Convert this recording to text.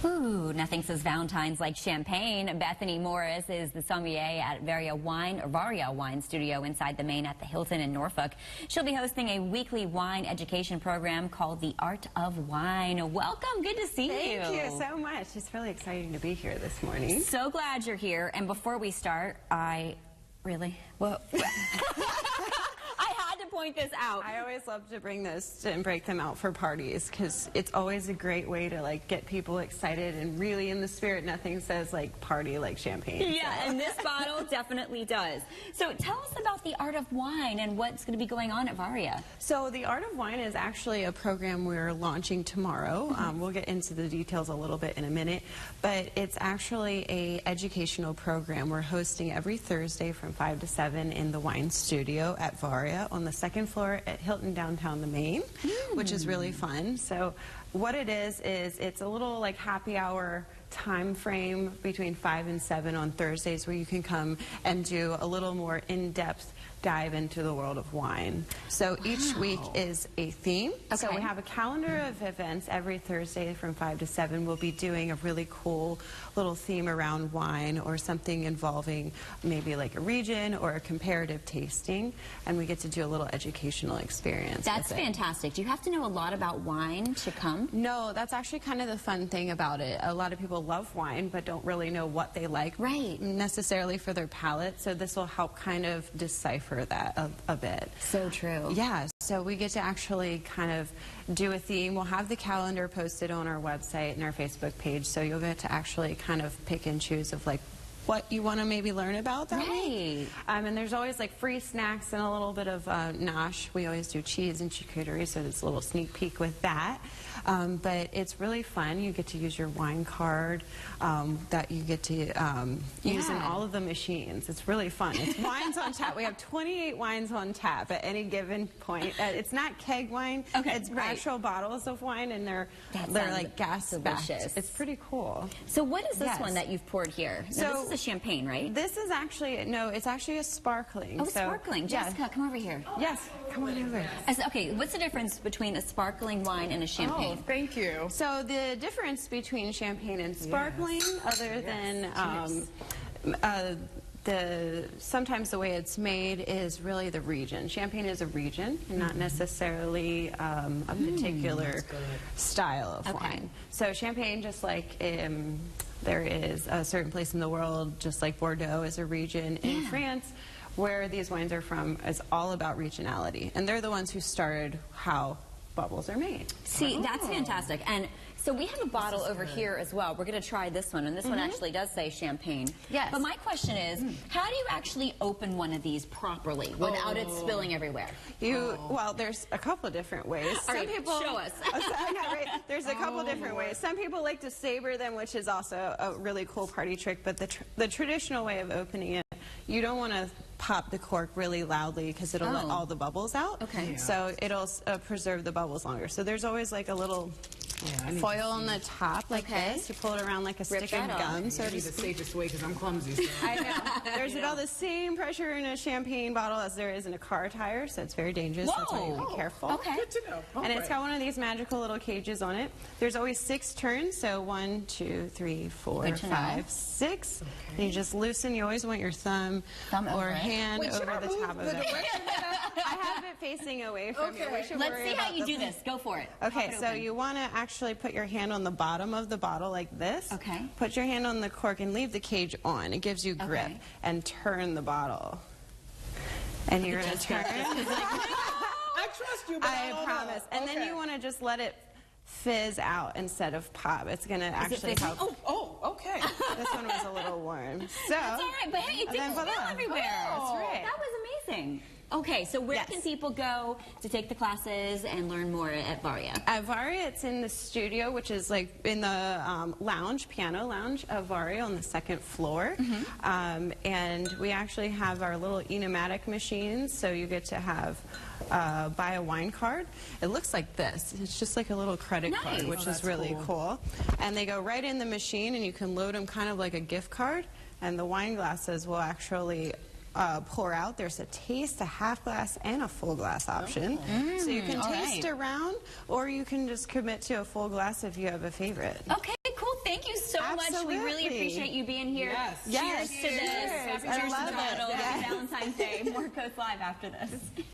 Ooh, nothing says Valentine's like champagne. Bethany Morris is the sommelier at Varia Wine Studio inside the Main at the Hilton in Norfolk. She'll be hosting a weekly wine education program called The Art of Wine. Welcome. Good to see you. Thank you so much. It's really exciting to be here this morning. So glad you're here. And before we start, well, I had to point this out. I always love to bring this and break them out for parties because it's always a great way to get people excited and really in the spirit. Nothing says party like champagne. Yeah, so. And this bottle definitely does. So tell us about the Art of Wine and what's going to be going on at Varia. So the Art of Wine is actually a program we're launching tomorrow. We'll get into the details a little bit in a minute, but it's actually a educational program we're hosting every Thursday from 5 to 7 in the wine studio at Varia on the second floor at Hilton downtown the Main, which is really fun. So what it is it's a little happy hour time frame between 5 and 7 on Thursdays where you can come and do a little more in-depth dive into the world of wine. So each week is a theme. Okay. So we have a calendar of events every Thursday from 5 to 7. We'll be doing a really cool little theme around wine or something involving maybe a region or a comparative tasting, and we get to do a little educational experience. That's fantastic. Do you have to know a lot about wine to come? No, that's actually kind of the fun thing about it. A lot of people love wine but don't really know what they like necessarily for their palate, so this will help kind of decipher that a bit. So true. Yeah, so we get to actually kind of do a theme. We'll have the calendar posted on our website and our Facebook page, so you'll get to actually kind of pick and choose of what you want to maybe learn about that week. And there's always free snacks and a little bit of nosh. We always do cheese and charcuterie, so it's a little sneak peek with that. But it's really fun. You get to use your wine card that you get to use in all of the machines. It's really fun. It's wines on tap. We have 28 wines on tap at any given point. It's not keg wine. It's actual bottles of wine, and they're gas backed. It's pretty cool. So what is this one that you've poured here? Now, this is a champagne, right? This is actually, no, it's actually a sparkling. Oh, sparkling. Jessica, come over here. Yes, come on over. Okay, what's the difference between a sparkling wine and a champagne? Oh, thank you. So the difference between champagne and sparkling, other than sometimes the way it's made is really the region. Champagne is a region, not necessarily a particular style of wine. So champagne, just like there is a certain place in the world, just like Bordeaux is a region in France, where these wines are from, is all about regionality. And they're the ones who started how bubbles are made. See, that's fantastic. And so we have a bottle over here as well. We're going to try this one, and this one actually does say champagne. Yes. But my question is, how do you actually open one of these properly without it spilling everywhere? Well, there's a couple of different ways. Some people show us. There's a couple of different ways. Some people like to saber them, which is also a really cool party trick, but the traditional way of opening it, you don't want to pop the cork really loudly because it'll let all the bubbles out. So it'll preserve the bubbles longer. So there's always a little foil on the top this. You pull it around like a stick of gum. So the safest way because I'm clumsy. So. I know. There's about the same pressure in a champagne bottle as there is in a car tire, so it's very dangerous. That's why you be careful. Good to know. And it's got one of these magical little cages on it. There's always 6 turns, so 1, 2, 3, 4, 5, 6. And you just loosen. You always want your thumb or hand over the top of it. I have it facing away from you. Let's see how you do this. Go for it. Okay, so you want to actually put your hand on the bottom of the bottle like this. Put your hand on the cork and leave the cage on. It gives you grip. And turn the bottle. And you're going to turn. I trust you, but I promise. And then you want to just let it fizz out instead of pop. It's going to actually help. Okay. This one was a little warm. So that's all right, but hey, it didn't spill everywhere. That's right. That was amazing. Okay, so where can people go to take the classes and learn more at Varia? At Varia, it's in the studio, which is in the piano lounge of Varia on the 2nd floor. And we actually have our little e-pneumatic machines, so you get to have buy a wine card. It looks like this. It's just like a little credit card, which is really cool. And they go right in the machine, and you can load them kind of like a gift card, and the wine glasses will actually pour out. There's a taste, a half glass, and a full glass option. So you can taste around, or you can just commit to a full glass if you have a favorite. Okay, cool. Thank thank you so much. We really Absolutely. appreciate you being here. Yes. Cheers Yes, to this. cheers. Happy I cheers to love the bottle. it. Happy Yes. Valentine's Day. More Coast Live after this.